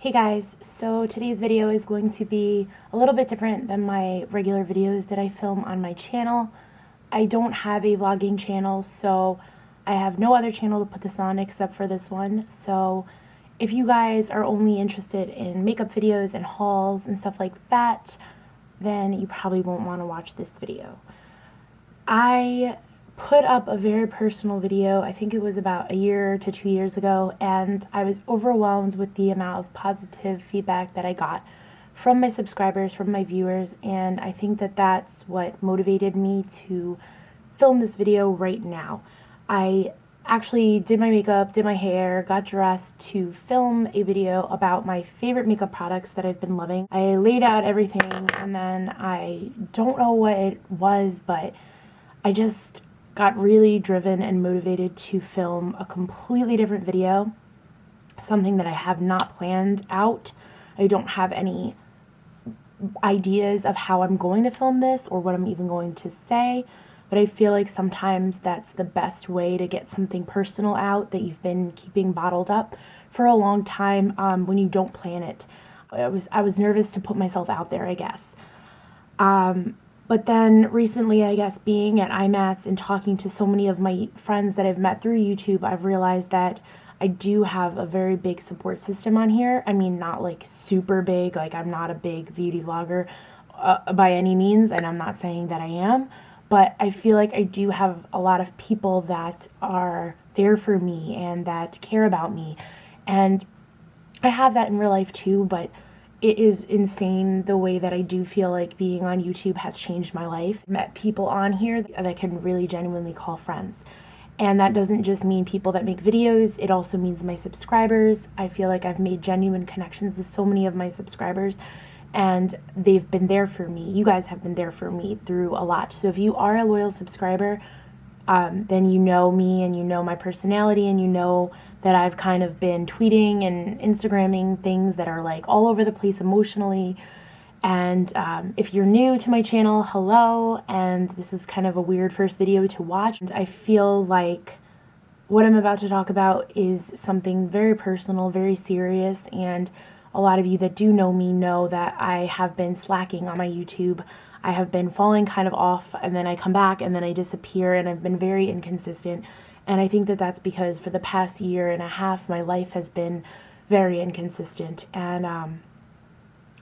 Hey guys, so today's video is going to be a little bit different than my regular videos that I film on my channel. I don't have a vlogging channel, so I have no other channel to put this on except for this one. So if you guys are only interested in makeup videos and hauls and stuff like that, then you probably won't want to watch this video. I put up a very personal video, I think it was about a year to 2 years ago, and I was overwhelmed with the amount of positive feedback that I got from my subscribers, from my viewers, and I think that that's what motivated me to film this video right now. I actually did my makeup, did my hair, got dressed to film a video about my favorite makeup products that I've been loving. I laid out everything, and then I don't know what it was, but I just got really driven and motivated to film a completely different video, something that I have not planned out. I don't have any ideas of how I'm going to film this or what I'm even going to say, but I feel like sometimes that's the best way to get something personal out that you've been keeping bottled up for a long time when you don't plan it. I was nervous to put myself out there, I guess. But then recently, I guess, being at IMATS and talking to so many of my friends that I've met through YouTube, I've realized that I do have a very big support system on here. I mean, not like super big, like I'm not a big beauty vlogger by any means, and I'm not saying that I am, but I feel like I do have a lot of people that are there for me and that care about me. And I have that in real life too, but it is insane the way that I do feel like being on YouTube has changed my life. I met people on here that I can really genuinely call friends. And that doesn't just mean people that make videos, it also means my subscribers. I feel like I've made genuine connections with so many of my subscribers, and they've been there for me. You guys have been there for me through a lot. So if you are a loyal subscriber, then you know me and you know my personality and you know that I've kind of been tweeting and Instagramming things that are like all over the place emotionally. And if you're new to my channel, hello, and this is kind of a weird first video to watch. And I feel like what I'm about to talk about is something very personal, very serious, and a lot of you that do know me know that I have been slacking on my YouTube. I have been falling kind of off, and then I come back and then I disappear, and I've been very inconsistent. And I think that that's because for the past year and a half, my life has been very inconsistent. And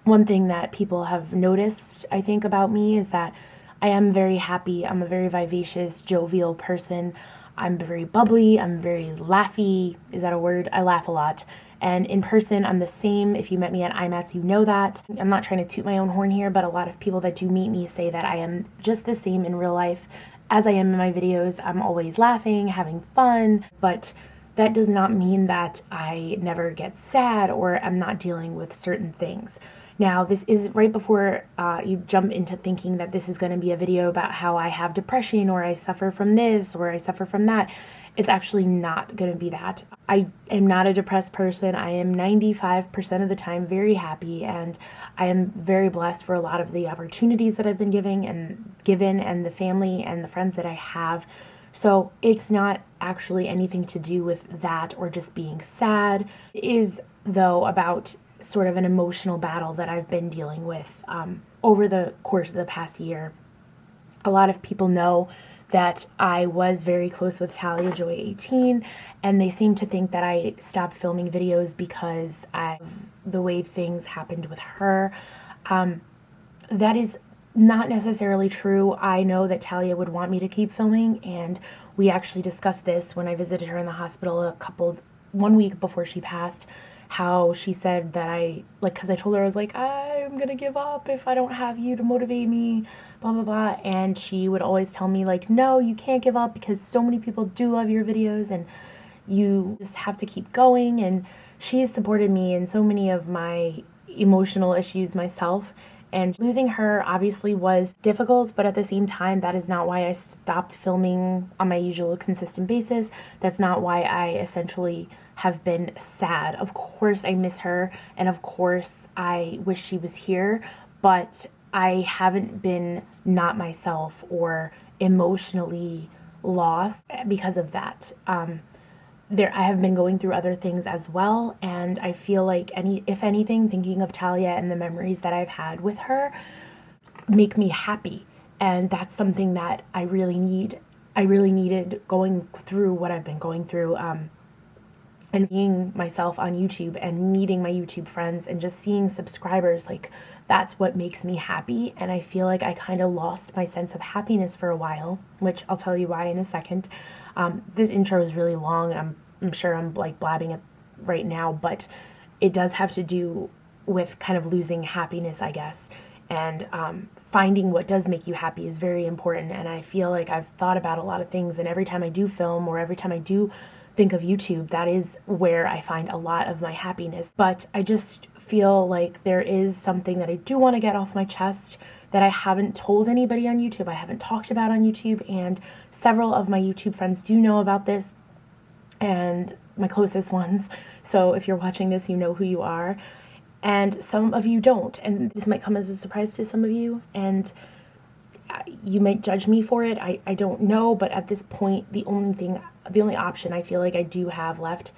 one thing that people have noticed, I think, about me is that I am very happy. I'm a very vivacious, jovial person. I'm very bubbly. I'm very laughy. Is that a word? I laugh a lot. And in person, I'm the same. If you met me at IMATS, you know that. I'm not trying to toot my own horn here, but a lot of people that do meet me say that I am just the same in real life as I am in my videos. I'm always laughing, having fun, but that does not mean that I never get sad or I'm not dealing with certain things. Now, this is right before you jump into thinking that this is going to be a video about how I have depression or I suffer from this or I suffer from that. It's actually not going to be that. I am not a depressed person. I am 95% of the time very happy, and I am very blessed for a lot of the opportunities that I've been given and the family and the friends that I have. So it's not actually anything to do with that or just being sad. It is, though, about sort of an emotional battle that I've been dealing with over the course of the past year. A lot of people know that I was very close with Talia Joy 18, and they seem to think that I stopped filming videos because of the way things happened with her. That is not necessarily true. I know that Talia would want me to keep filming, and we actually discussed this when I visited her in the hospital 1 week before she passed, how she said that because I told her, I was like, I'm gonna give up if I don't have you to motivate me, blah, blah, blah. And she would always tell me, like, no, you can't give up because so many people do love your videos and you just have to keep going. And she has supported me in so many of my emotional issues myself. And losing her obviously was difficult, but at the same time, that is not why I stopped filming on my usual consistent basis. That's not why I essentially have been sad. Of course I miss her, and of course I wish she was here, but I haven't been not myself or emotionally lost because of that. I have been going through other things as well, and I feel like if anything, thinking of Talia and the memories that I've had with her make me happy. And that's something that I really needed going through what I've been going through, and being myself on YouTube and meeting my YouTube friends and just seeing subscribers. Like, that's what makes me happy. And I feel like I kind of lost my sense of happiness for a while, which I'll tell you why in a second. This intro is really long. I'm sure I'm like blabbing it right now, but it does have to do with kind of losing happiness, I guess. And finding what does make you happy is very important. And I feel like I've thought about a lot of things, and every time I do film or every time I do think of YouTube, that is where I find a lot of my happiness. But I just feel like there is something that I do want to get off my chest that I haven't told anybody on YouTube, I haven't talked about on YouTube, and several of my YouTube friends do know about this, and my closest ones. So if you're watching this, you know who you are. And some of you don't, and this might come as a surprise to some of you, and you might judge me for it. I don't know, but at this point, the only option I feel like I do have left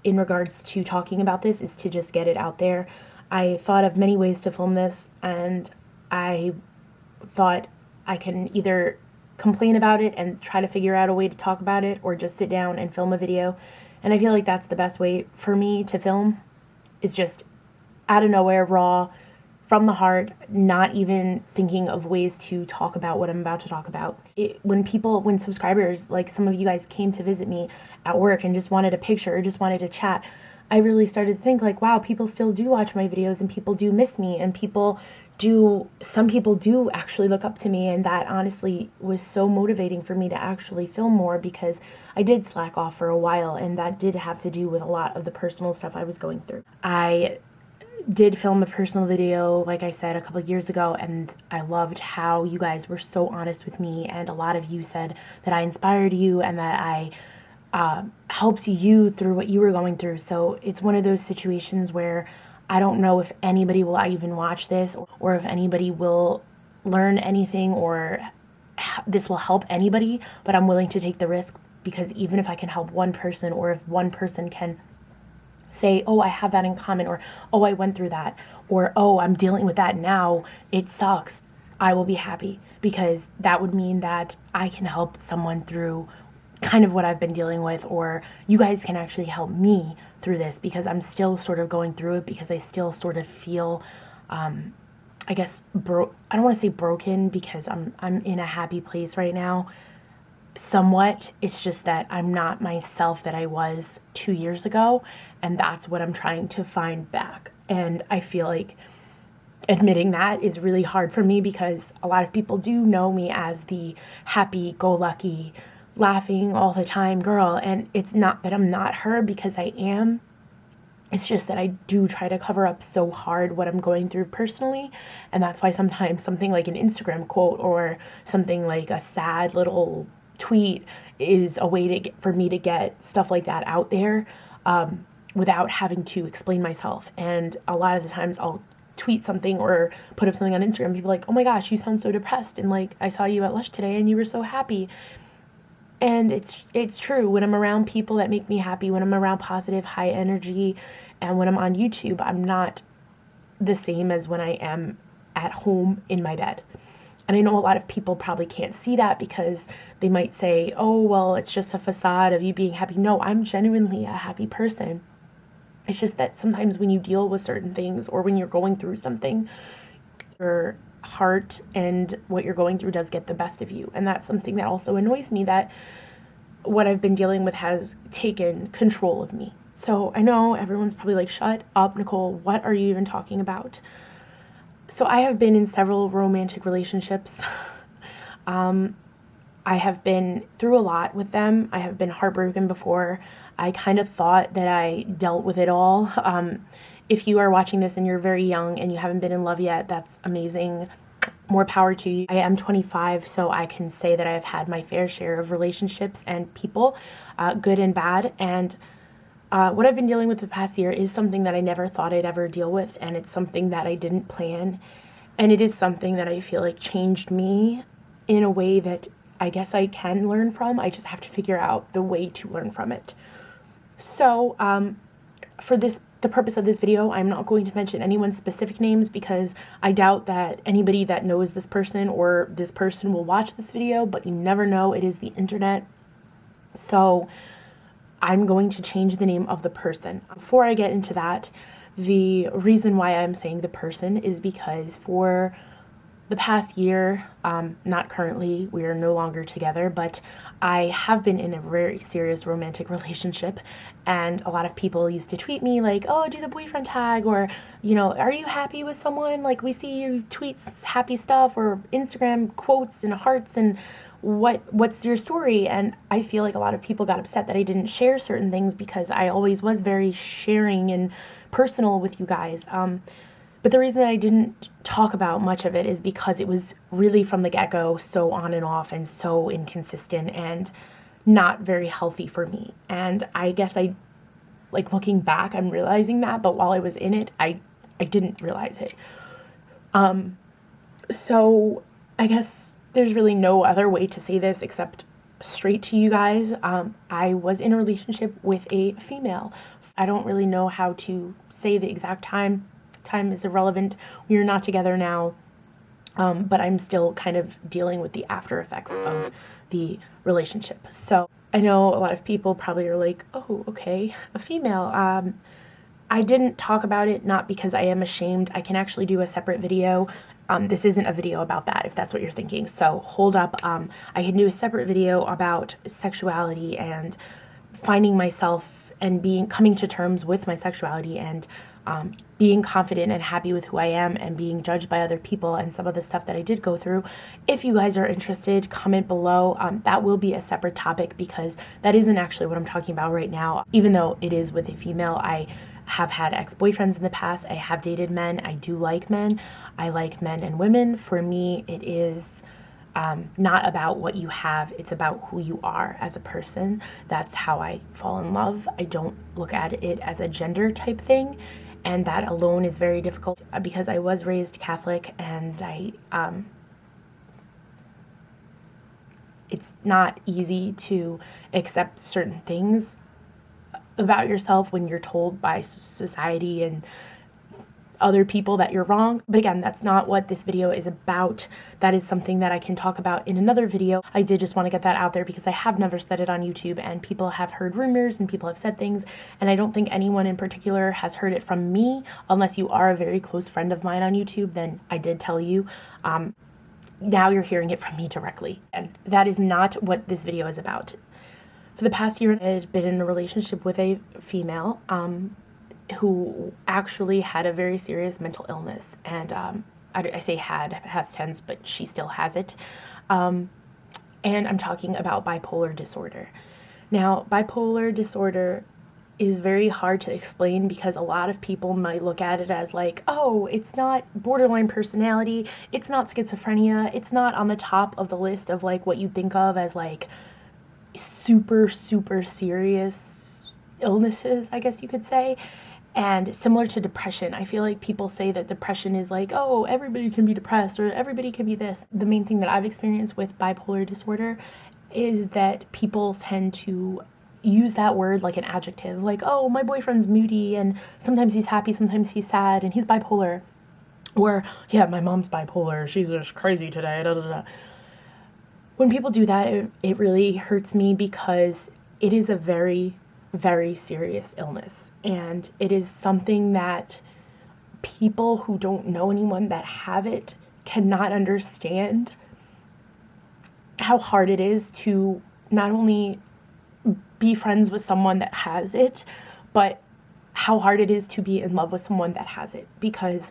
in regards to talking about this is to just get it out there. I thought of many ways to film this, and I thought I can either complain about it and try to figure out a way to talk about it, or just sit down and film a video. And I feel like that's the best way for me to film, is just out of nowhere, raw, from the heart, not even thinking of ways to talk about what I'm about to talk about. When subscribers, like some of you guys, came to visit me at work and just wanted a picture or just wanted to chat, I really started to think like, wow, people still do watch my videos, and people do miss me, and some people do actually look up to me. And that honestly was so motivating for me to actually film more, because I did slack off for a while, and that did have to do with a lot of the personal stuff I was going through. I did film a personal video, like I said, a couple of years ago, and I loved how you guys were so honest with me, and a lot of you said that I inspired you and that I helped you through what you were going through. So it's one of those situations where I don't know if anybody will even watch this, or if anybody will learn anything, or this will help anybody, but I'm willing to take the risk, because even if I can help one person, or if one person can say, oh, I have that in common, or oh, I went through that, or oh, I'm dealing with that now, it sucks, I will be happy, because that would mean that I can help someone through kind of what I've been dealing with, or you guys can actually help me through this, because I'm still sort of going through it, because I still sort of feel, I guess, I don't want to say broken, because I'm in a happy place right now, somewhat. It's just that I'm not myself that I was 2 years ago, and that's what I'm trying to find back. And I feel like admitting that is really hard for me, because a lot of people do know me as the happy-go-lucky, laughing all the time girl, and it's not that I'm not her, because I am. It's just that I do try to cover up so hard what I'm going through personally, and that's why sometimes something like an Instagram quote or something like a sad little tweet is a way for me to get stuff like that out there, without having to explain myself. And a lot of the times I'll tweet something or put up something on Instagram, people are like, oh my gosh, you sound so depressed, and like, I saw you at Lush today and you were so happy. And it's true. When I'm around people that make me happy, when I'm around positive, high energy, and when I'm on YouTube, I'm not the same as when I am at home in my bed. And I know a lot of people probably can't see that, because they might say, oh, well, it's just a facade of you being happy. No, I'm genuinely a happy person. It's just that sometimes when you deal with certain things, or when you're going through something, your heart and what you're going through does get the best of you. And that's something that also annoys me, that what I've been dealing with has taken control of me. So I know everyone's probably like, shut up, Nicole, what are you even talking about? So I have been in several romantic relationships. I have been through a lot with them. I have been heartbroken before. I kind of thought that I dealt with it all. If you are watching this and you're very young and you haven't been in love yet, that's amazing. More power to you. I am 25, so I can say that I have had my fair share of relationships and people, good and bad. And what I've been dealing with the past year is something that I never thought I'd ever deal with, and it's something that I didn't plan. And it is something that I feel like changed me in a way that I guess I can learn from. I just have to figure out the way to learn from it. So, for the purpose of this video, I'm not going to mention anyone's specific names because I doubt that anybody that knows this person or this person will watch this video, but you never know, it is the internet. So I'm going to change the name of the person. Before I get into that, the reason why I'm saying the person is because for the past year, not currently, we are no longer together, but I have been in a very serious romantic relationship, and a lot of people used to tweet me like, oh, do the boyfriend tag, or, you know, are you happy with someone? Like, we see you tweet happy stuff, or Instagram quotes and hearts, and what's your story? And I feel like a lot of people got upset that I didn't share certain things because I always was very sharing and personal with you guys. But the reason that I didn't talk about much of it is because it was really from the get-go so on and off and so inconsistent and not very healthy for me. And I guess like looking back, I'm realizing that, but while I was in it, I didn't realize it. So I guess there's really no other way to say this except straight to you guys. I was in a relationship with a female. I don't really know how to say the exact time. Time is irrelevant. We are not together now, but I'm still kind of dealing with the after effects of the relationship. So I know a lot of people probably are like, oh, okay, a female. I didn't talk about it, not because I am ashamed. I can actually do a separate video. This isn't a video about that, if that's what you're thinking. So hold up. I can do a separate video about sexuality and finding myself and coming to terms with my sexuality and being confident and happy with who I am and being judged by other people and some of the stuff that I did go through. If you guys are interested, comment below. That will be a separate topic because that isn't actually what I'm talking about right now. Even though it is with a female, I have had ex-boyfriends in the past. I have dated men. I do like men. I like men and women. For me, it is not about what you have. It's about who you are as a person. That's how I fall in love. I don't look at it as a gender type thing. And that alone is very difficult because I was raised Catholic and it's not easy to accept certain things about yourself when you're told by society and other people that you're wrong. But again, that's not what this video is about. That is something that I can talk about in another video. I did just want to get that out there because I have never said it on YouTube and people have heard rumors and people have said things, and I don't think anyone in particular has heard it from me. Unless you are a very close friend of mine on YouTube, then I did tell you. Now you're hearing it from me directly, and that is not what this video is about. For the past year, I had been in a relationship with a female who actually had a very serious mental illness, and I say had, past tense, but she still has it, and I'm talking about bipolar disorder. Now, bipolar disorder is very hard to explain because a lot of people might look at it as like, oh, it's not borderline personality, it's not schizophrenia, it's not on the top of the list of like what you think of as like super serious illnesses, I guess you could say. And similar to depression, I feel like people say that depression is like, oh, everybody can be depressed or everybody can be this. The main thing that I've experienced with bipolar disorder is that people tend to use that word like an adjective, like, oh, my boyfriend's moody and sometimes he's happy, sometimes he's sad and he's bipolar. Or, yeah, my mom's bipolar, she's just crazy today, da da da. When people do that, it really hurts me because it is a very serious illness, and it is something that people who don't know anyone that have it cannot understand how hard it is to not only be friends with someone that has it, but how hard it is to be in love with someone that has it, because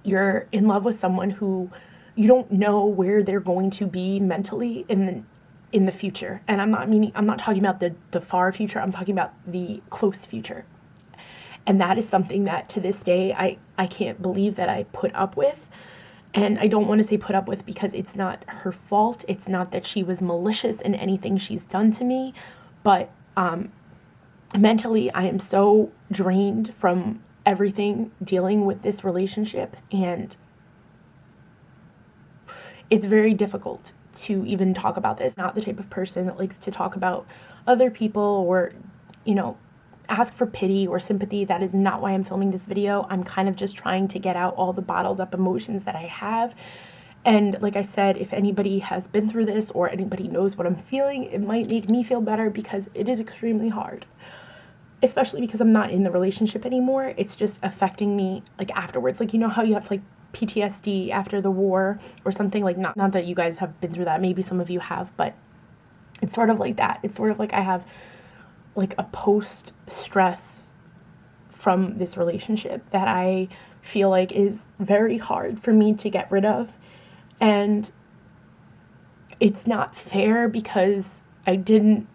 you're in love with someone who you don't know where they're going to be mentally in the future. And I'm not talking about the far future, I'm talking about the close future. And that is something that to this day, I can't believe that I put up with. And I don't want to say put up with because it's not her fault. It's not that she was malicious in anything she's done to me, but mentally I am so drained from everything dealing with this relationship, and it's very difficult to even talk about this. Not the type of person that likes to talk about other people or, you know, ask for pity or sympathy. That is not why I'm filming this video. I'm kind of just trying to get out all the bottled up emotions that I have. And like I said, if anybody has been through this or anybody knows what I'm feeling, it might make me feel better, because it is extremely hard, especially because I'm not in the relationship anymore. It's just affecting me like afterwards. Like, you know how you have like PTSD after the war or something, like not that you guys have been through that, maybe some of you have, but it's sort of like that. It's sort of like I have like a post stress from this relationship that I feel like is very hard for me to get rid of. And it's not fair, because I didn't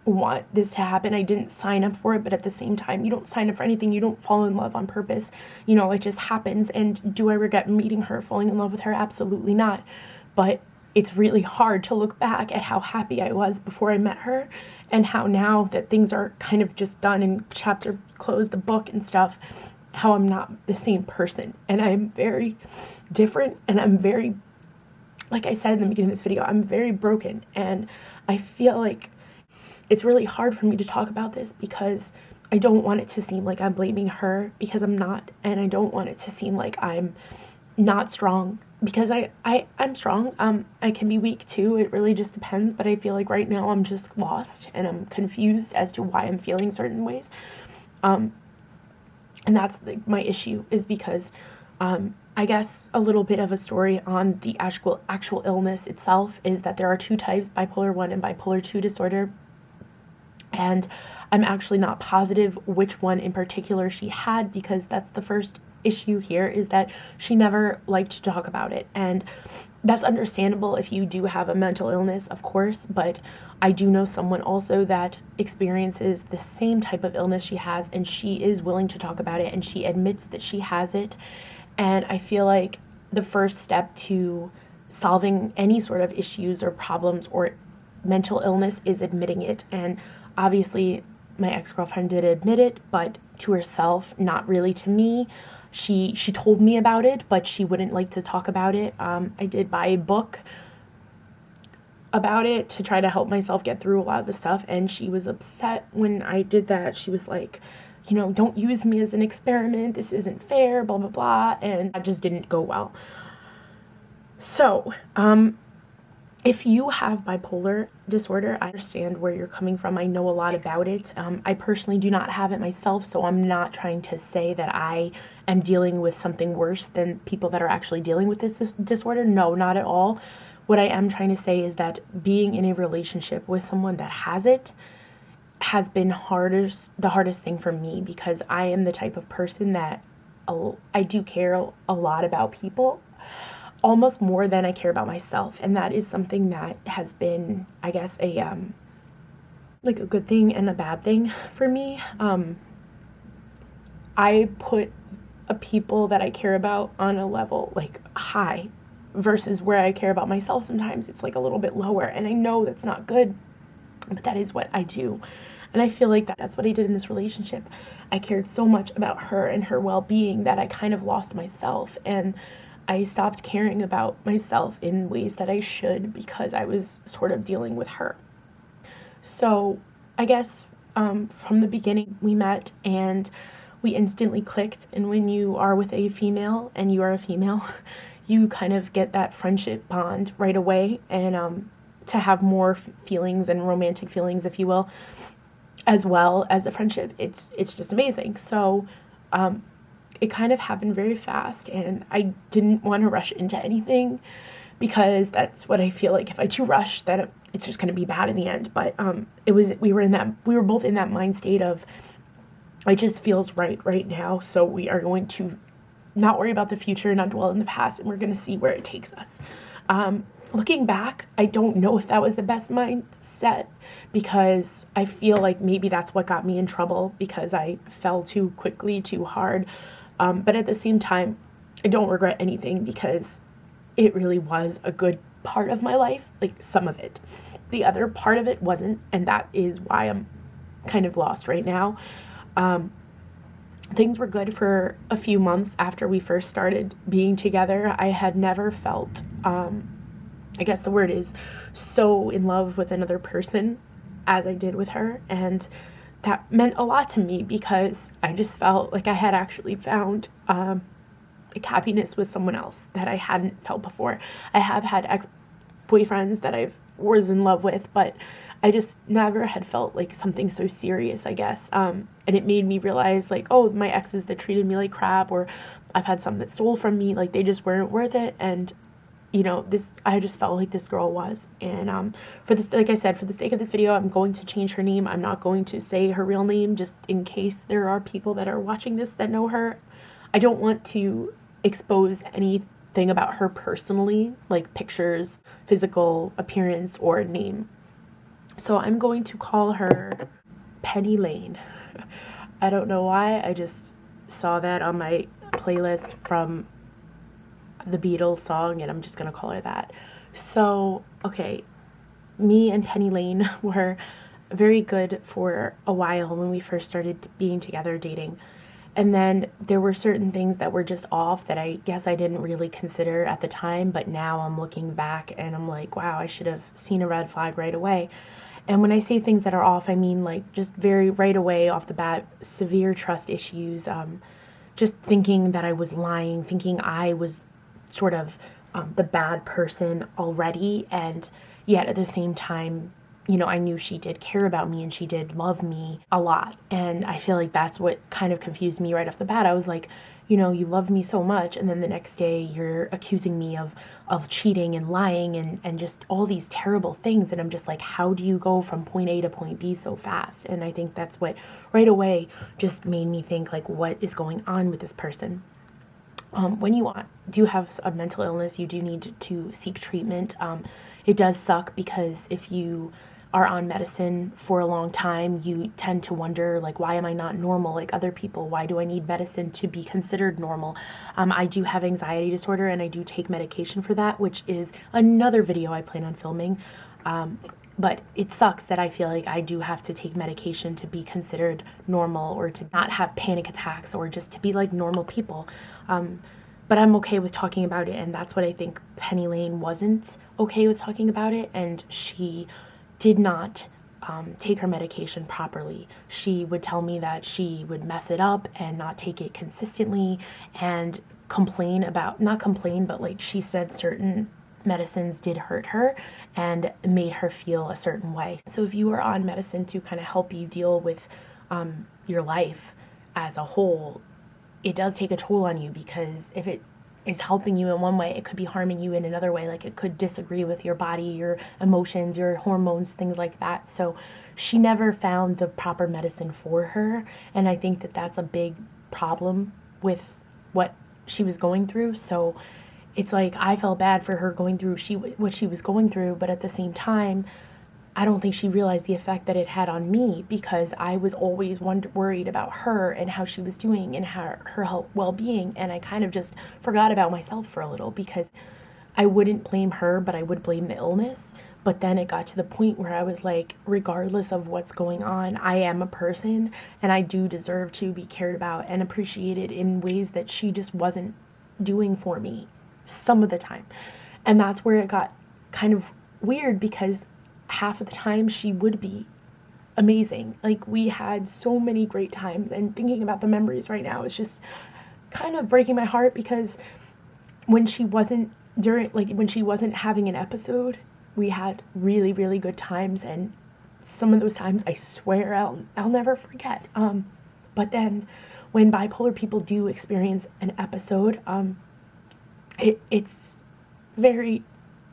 want this to happen. I didn't sign up for it, but at the same time, you don't sign up for anything. You don't fall in love on purpose. You know, it just happens. And do I regret meeting her, falling in love with her? Absolutely not. But it's really hard to look back at how happy I was before I met her, and how now that things are kind of just done and chapter closed, the book and stuff, how I'm not the same person. And I'm very different, and I'm very, like I said in the beginning of this video, I'm very broken. And I feel like it's really hard for me to talk about this, because I don't want it to seem like I'm blaming her, because I'm not. And I don't want it to seem like I'm not strong, because I'm strong. I can be weak too. It really just depends. But I feel like right now I'm just lost, and I'm confused as to why I'm feeling certain ways. And that's my issue, is because I guess a little bit of a story on the actual illness itself is that there are two types, bipolar 1 and bipolar 2 disorder. And I'm actually not positive which one in particular she had, because that's the first issue here, is that she never liked to talk about it. And that's understandable if you do have a mental illness, of course, but I do know someone also that experiences the same type of illness she has, and she is willing to talk about it, and she admits that she has it. And I feel like the first step to solving any sort of issues or problems or mental illness is admitting it. And obviously my ex-girlfriend did admit it, but to herself, not really to me. She told me about it, but she wouldn't like to talk about it. I did buy a book about it to try to help myself get through a lot of the stuff, and she was upset when I did that. She was like, you know, don't use me as an experiment. This isn't fair, blah, blah, blah. And that just didn't go well. So, if you have bipolar disorder, I understand where you're coming from. I know a lot about it. I personally do not have it myself, so I'm not trying to say that I am dealing with something worse than people that are actually dealing with this disorder. No, not at all. What I am trying to say is that being in a relationship with someone that has it has been the hardest thing for me, because I am the type of person that I do care a lot about people, almost more than I care about myself. And that is something that has been, I guess, like a good thing and a bad thing for me. I put people that I care about on a level like high, versus where I care about myself. Sometimes it's like a little bit lower, and I know that's not good, but that is what I do. And I feel like that's what I did in this relationship. I cared so much about her and her well-being that I kind of lost myself, and I stopped caring about myself in ways that I should, because I was sort of dealing with her. So I guess from the beginning we met and we instantly clicked. And when you are with a female and you are a female, you kind of get that friendship bond right away, and to have more feelings and romantic feelings, if you will, as well as the friendship. It's just amazing. So it kind of happened very fast, and I didn't want to rush into anything, because that's what I feel like. If I do rush, then it's just going to be bad in the end. But we were both in that mind state of, it just feels right now, so we are going to not worry about the future, not dwell in the past, and we're going to see where it takes us. Looking back, I don't know if that was the best mindset, because I feel like maybe that's what got me in trouble, because I fell too quickly, too hard. But at the same time, I don't regret anything, because it really was a good part of my life, like some of it. The other part of it wasn't, and that is why I'm kind of lost right now. Things were good for a few months after we first started being together. I had never felt, I guess the word is, so in love with another person as I did with her. And that meant a lot to me because I just felt like I had actually found like happiness with someone else that I hadn't felt before. I have had ex-boyfriends that I was in love with, but I just never had felt like something so serious, I guess. And it made me realize, like, oh, my exes that treated me like crap, or I've had some that stole from me, like, they just weren't worth it. And you know, I just felt like this girl was. And for this, like I said, for the sake of this video, I'm going to change her name. I'm not going to say her real name, just in case there are people that are watching this that know her. I don't want to expose anything about her personally, like pictures, physical appearance, or name. So I'm going to call her Penny Lane. I don't know why, I just saw that on my playlist from the Beatles song, and I'm just gonna call her that. So, okay, me and Penny Lane were very good for a while when we first started being together, dating. And then there were certain things that were just off that I guess I didn't really consider at the time, but now I'm looking back and I'm like, wow, I should have seen a red flag right away. And when I say things that are off, I mean like just very right away off the bat, severe trust issues, just thinking that I was lying, thinking I was sort of the bad person already, and yet at the same time, you know, I knew she did care about me and she did love me a lot. And I feel like that's what kind of confused me right off the bat. I was like, you know, you love me so much, and then the next day you're accusing me of cheating and lying and just all these terrible things. And I'm just like, how do you go from point A to point B so fast? And I think that's what right away just made me think, like, what is going on with this person? When you do have a mental illness, you do need to seek treatment. It does suck because if you are on medicine for a long time, you tend to wonder, like, why am I not normal like other people? Why do I need medicine to be considered normal? I do have anxiety disorder, and I do take medication for that, which is another video I plan on filming. But it sucks that I feel like I do have to take medication to be considered normal, or to not have panic attacks, or just to be like normal people. But I'm okay with talking about it, and that's what I think Penny Lane wasn't okay with talking about it, and she did not take her medication properly. She would tell me that she would mess it up and not take it consistently, and complain about, not complain, but like she said certain medicines did hurt her and made her feel a certain way. So if you are on medicine to kind of help you deal with your life as a whole, it does take a toll on you, because if it is helping you in one way, it could be harming you in another way. Like, it could disagree with your body, your emotions, your hormones, things like that. So she never found the proper medicine for her, and I think that that's a big problem with what she was going through. So it's like, I felt bad for her going through what she was going through, but at the same time, I don't think she realized the effect that it had on me, because I was always worried about her and how she was doing and her well-being, and I kind of just forgot about myself for a little, because I wouldn't blame her, but I would blame the illness. But then it got to the point where I was like, regardless of what's going on, I am a person, and I do deserve to be cared about and appreciated in ways that she just wasn't doing for me some of the time. And that's where it got kind of weird, because half of the time she would be amazing. Like, we had so many great times, and thinking about the memories right now is just kind of breaking my heart, because when she wasn't when she wasn't having an episode, we had really, really good times, and some of those times I swear I'll never forget. But then when bipolar people do experience an episode, it's very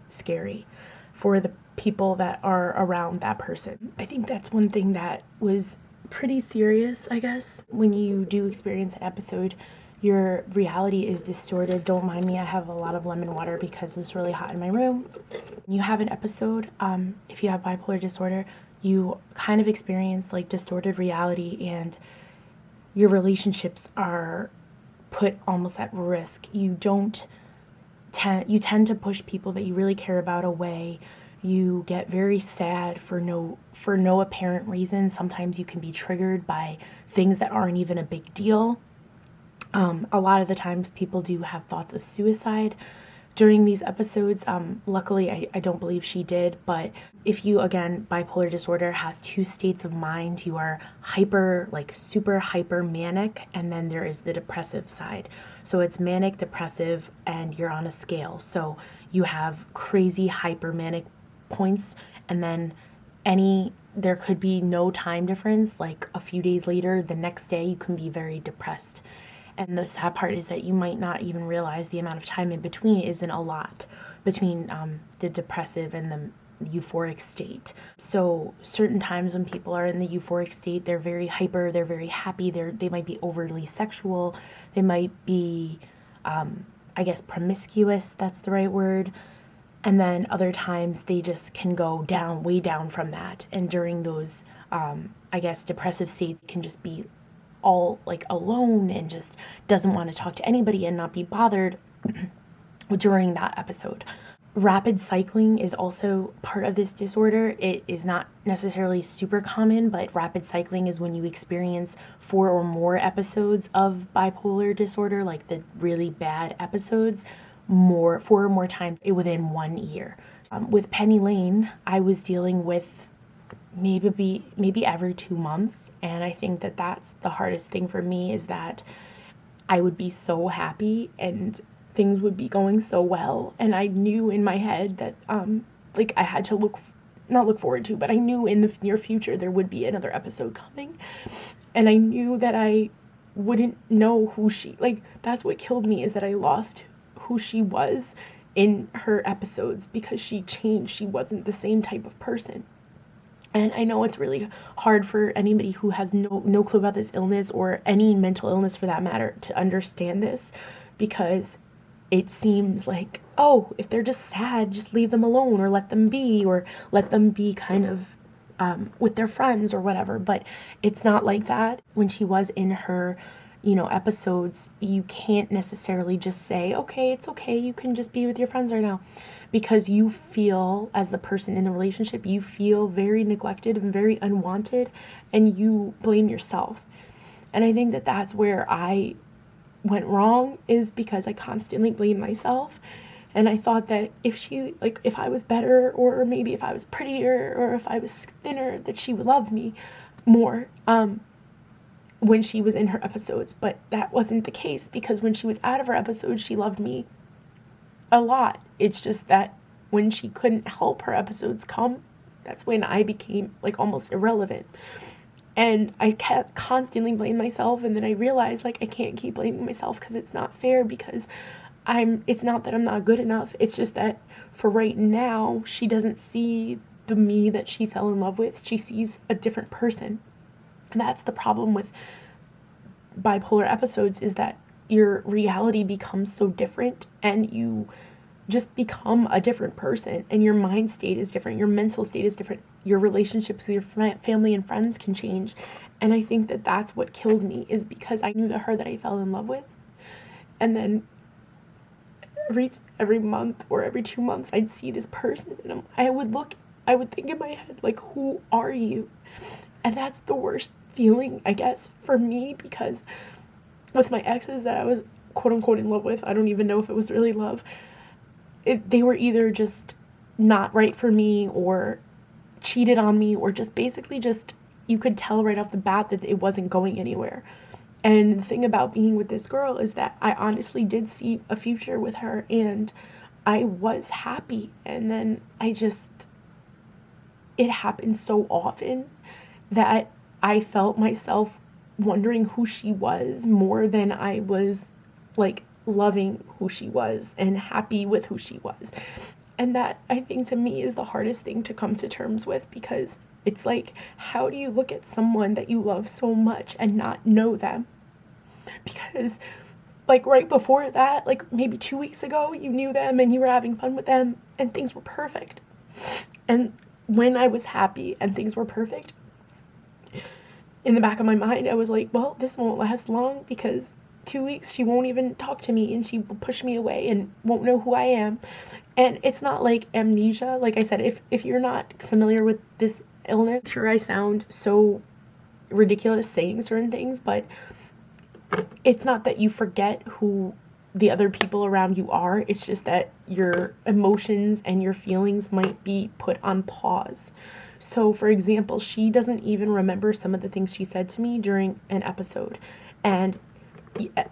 scary for the people that are around that person. I think that's one thing that was pretty serious, I guess. When you do experience an episode, your reality is distorted. Don't mind me, I have a lot of lemon water because it's really hot in my room. You have an episode, if you have bipolar disorder, you kind of experience like distorted reality, and your relationships are put almost at risk. You tend to push people that you really care about away. You get very sad for no apparent reason. Sometimes you can be triggered by things that aren't even a big deal. A lot of the times people do have thoughts of suicide. during these episodes. Luckily, I don't believe she did, but if you, again, bipolar disorder has two states of mind. You are hyper, like super hyper manic, and then there is the depressive side. So it's manic, depressive, and you're on a scale. So you have crazy hyper manic points, and then there could be no time difference, like a few days later, the next day you can be very depressed. And the sad part is that you might not even realize the amount of time in between isn't a lot between the depressive and the euphoric state. So certain times when people are in the euphoric state, they're very hyper, they're very happy, they might be overly sexual, they might be, I guess, promiscuous, that's the right word. And then other times they just can go down, way down from that. And during those, I guess, depressive states, can just be all like alone and just doesn't want to talk to anybody and not be bothered during that episode. Rapid cycling is also part of this disorder. It is not necessarily super common, but rapid cycling is when you experience 4 or more episodes of bipolar disorder, like the really bad episodes, 4 or more times within 1 year. With Penny Lane, I was dealing with maybe every 2 months, and I think that that's the hardest thing for me, is that I would be so happy and things would be going so well, and I knew in my head that like I had to not look forward to, but I knew in the near future there would be another episode coming, and I knew that I wouldn't know who that's what killed me, is that I lost who she was in her episodes because she changed. She wasn't the same type of person. And I know it's really hard for anybody who has no clue about this illness, or any mental illness for that matter, to understand this, because it seems like, oh, if they're just sad, just leave them alone, or let them be kind of with their friends or whatever. But it's not like that. When she was in her episodes, you can't necessarily just say, okay, it's okay, you can just be with your friends right now, because you feel, as the person in the relationship, you feel very neglected and very unwanted, and you blame yourself. And I think that that's where I went wrong, is because I constantly blamed myself. And I thought that if I was better, or maybe if I was prettier, or if I was thinner, that she would love me more when she was in her episodes. But that wasn't the case, because when she was out of her episodes, she loved me a lot. It's just that when she couldn't help her episodes come, that's when I became like almost irrelevant. And I kept constantly blaming myself, and then I realized I can't keep blaming myself, because it's not fair, because it's not that I'm not good enough, it's just that for right now, she doesn't see the me that she fell in love with. She sees a different person. And that's the problem with bipolar episodes, is that your reality becomes so different, and you just become a different person, and your mind state is different, your mental state is different, your relationships with your family and friends can change. And I think that that's what killed me, is because I knew the her that I fell in love with, and then every month or every 2 months I'd see this person, and I would think in my head, who are you? And that's the worst feeling, I guess, for me, because with my exes that I was quote unquote in love with, I don't even know if it was really love, they were either just not right for me, or cheated on me, or just basically you could tell right off the bat that it wasn't going anywhere. And the thing about being with this girl is that I honestly did see a future with her, and I was happy. And then it happened so often that I felt myself wondering who she was more than I was loving who she was and happy with who she was. And that, I think, to me is the hardest thing to come to terms with, because it's how do you look at someone that you love so much and not know them? Because right before that, maybe 2 weeks ago, you knew them and you were having fun with them and things were perfect. And when I was happy and things were perfect, in the back of my mind, I was like, well, this won't last long, because 2 weeks she won't even talk to me, and she will push me away and won't know who I am. And it's not like amnesia. Like I said, if you're not familiar with this illness, I'm sure I sound so ridiculous saying certain things, but it's not that you forget who the other people around you are. It's just that your emotions and your feelings might be put on pause. So, for example, she doesn't even remember some of the things she said to me during an episode. And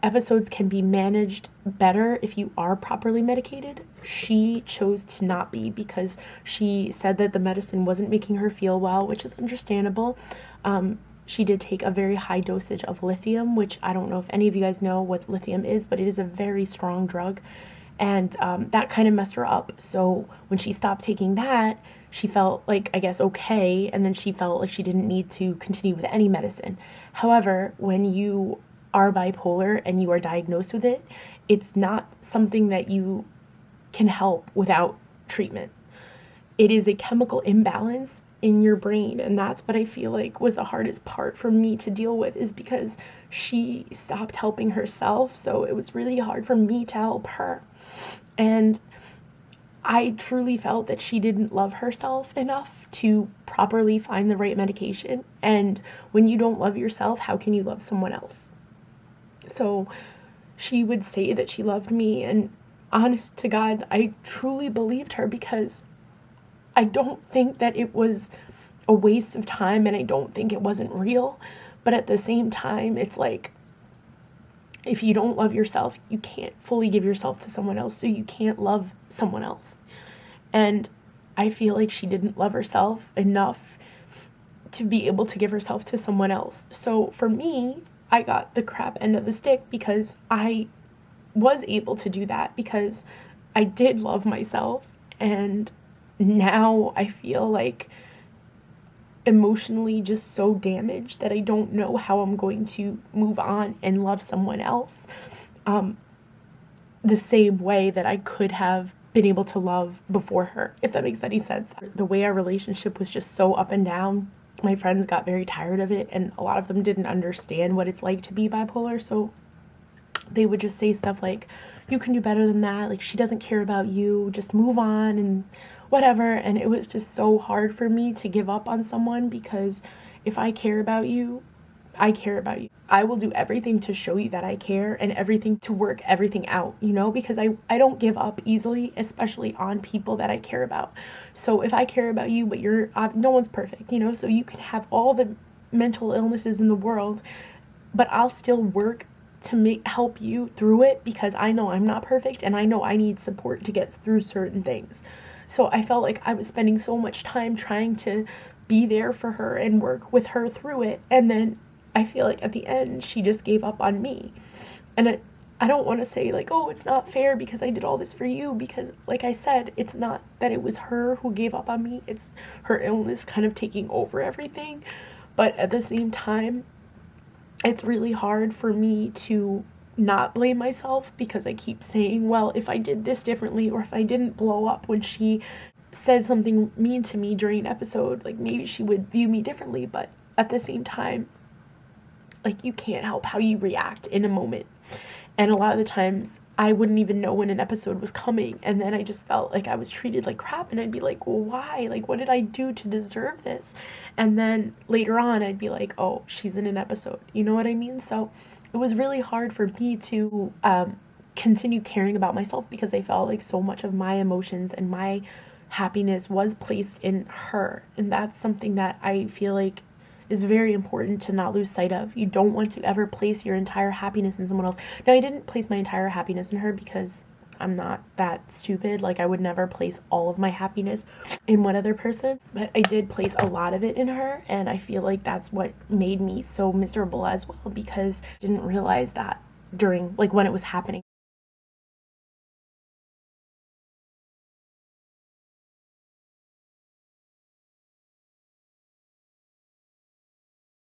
episodes can be managed better if you are properly medicated. She chose to not be because she said that the medicine wasn't making her feel well, which is understandable. She did take a very high dosage of lithium, which I don't know if any of you guys know what lithium is, but it is a very strong drug. And that kind of messed her up. So when she stopped taking that, she felt like, I guess, okay. And then she felt like she didn't need to continue with any medicine. However, when you are bipolar and you are diagnosed with it, it's not something that you can help without treatment. It is a chemical imbalance in your brain, and that's what I feel like was the hardest part for me to deal with, is because she stopped helping herself, so it was really hard for me to help her. And I truly felt that she didn't love herself enough to properly find the right medication, and when you don't love yourself, how can you love someone else? So she would say that she loved me, and honest to God, I truly believed her, because I don't think that it was a waste of time, and I don't think it wasn't real. But at the same time, it's like, if you don't love yourself, you can't fully give yourself to someone else, so you can't love someone else. And I feel like she didn't love herself enough to be able to give herself to someone else. So for me, I got the crap end of the stick, because I was able to do that because I did love myself, and now I feel like emotionally just so damaged that I don't know how I'm going to move on and love someone else the same way that I could have been able to love before her, if that makes any sense. The way our relationship was just so up and down, my friends got very tired of it, and a lot of them didn't understand what it's like to be bipolar, so they would just say stuff like, you can do better than that, like, she doesn't care about you, just move on and whatever. And it was just so hard for me to give up on someone, because if I care about you, I care about you. I will do everything to show you that I care, and everything to work everything out, you know, because I don't give up easily, especially on people that I care about. So if I care about you, but you're, no one's perfect, you know, so you can have all the mental illnesses in the world, but I'll still work to help you through it, because I know I'm not perfect, and I know I need support to get through certain things. So I felt like I was spending so much time trying to be there for her and work with her through it, and then I feel like at the end she just gave up on me. And I don't want to say like, oh, it's not fair because I did all this for you, because like I said, it's not that it was her who gave up on me, it's her illness kind of taking over everything. But at the same time, it's really hard for me to not blame myself, because I keep saying, well, if I did this differently, or if I didn't blow up when she said something mean to me during an episode, like maybe she would view me differently. But at the same time, like, you can't help how you react in a moment. And a lot of the times I wouldn't even know when an episode was coming, and then I just felt like I was treated like crap, and I'd be like, well, why? Like, what did I do to deserve this? And then later on I'd be like, oh, she's in an episode, you know what I mean? So it was really hard for me to continue caring about myself, because I felt like so much of my emotions and my happiness was placed in her, and that's something that I feel like is very important to not lose sight of. You don't want to ever place your entire happiness in someone else. Now, I didn't place my entire happiness in her, because I'm not that stupid. Like, I would never place all of my happiness in one other person, but I did place a lot of it in her, and I feel like that's what made me so miserable as well, because I didn't realize that during, like, when it was happening.